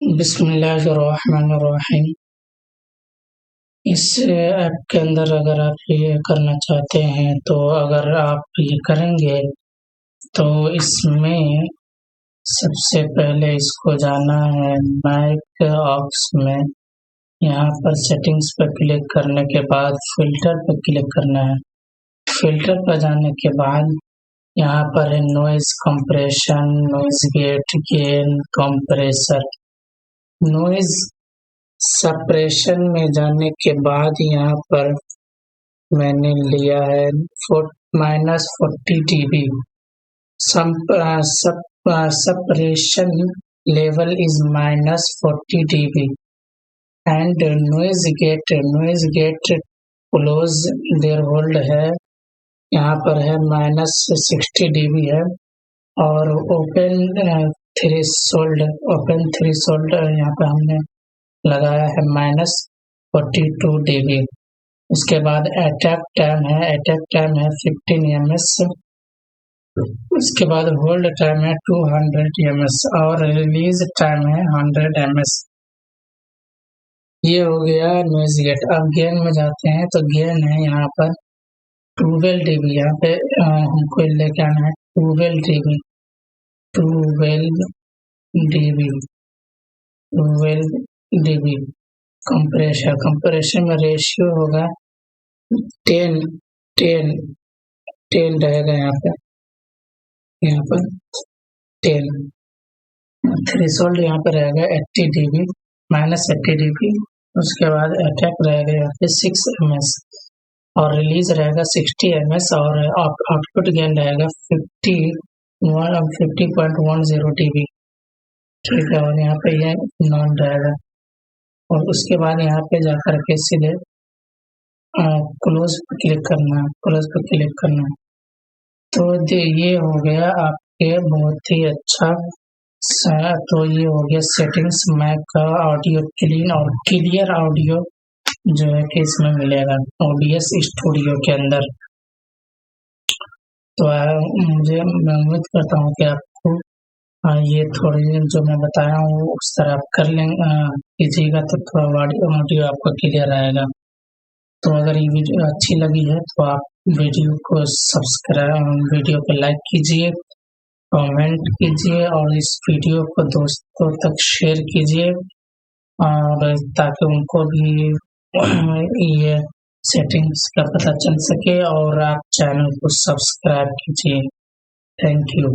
बिस्मिल्लाहिर्रहमानिर्रहीम। इस ऐप के अंदर अगर आप ये करना चाहते हैं तो अगर आप ये करेंगे तो इसमें सबसे पहले इसको जाना है मैक ऑप्स में। यहाँ पर सेटिंग्स पर क्लिक करने के बाद फ़िल्टर पर क्लिक करना है। फ़िल्टर पर जाने के बाद यहाँ पर है noise compression, noise gate, gain, compressor. Noise suppression में जाने के बाद यहाँ पर मैंने लिया है -40 dB। Suppression level is -40 dB and noise gate close their hold है, यहाँ पर है -60 dB है और ओपन थ्रेशोल्ड यहाँ पे हमने लगाया है -42 dB। उसके बाद अटैक टाइम है 15 ms। उसके बाद होल्ड टाइम है 200 ms और रिलीज टाइम है 100 ms। ये हो गया नॉइज गेट। अब गेन में जाते हैं तो गेन है यहाँ पर 12 dB। यहाँ पे हमको लेके आना है 12 dB। कंप्रेशन में रेशियो होगा 10 रहेगा यहाँ पर 10। थ्रेशोल्ड यहाँ पर रहेगा 80 dB, -80 dB। उसके बाद अटैक रहेगा यहाँ पे 6 ms और रिलीज रहेगा 60 ms और आउटपुट गेन रहेगा 50.10 dB। ठीक है, और यहाँ पे ये नॉन रहेगा और उसके बाद यहाँ पे जाकर के सीधे क्लोज पर क्लिक करना है। तो ये हो गया आपके बहुत ही अच्छा तो ये हो गया सेटिंग्स मैक का ऑडियो क्लीन और क्लियर ऑडियो जो है कि इसमें मिलेगा OBS स्टूडियो के अंदर। तो मैं उम्मीद करता हूँ कि आपको ये थोड़ी जो मैं बताया हूँ उस तरह आप कर कीजिएगा तो थोड़ा ऑडियो आपको क्लियर आएगा। तो अगर ये वीडियो अच्छी लगी है तो आप वीडियो को लाइक कीजिए, कमेंट कीजिए और इस वीडियो को दोस्तों तक शेयर कीजिए और ताकि उनको भी ये सेटिंग्स का पता चल सके और आप चैनल को सब्सक्राइब कीजिए। Thank you.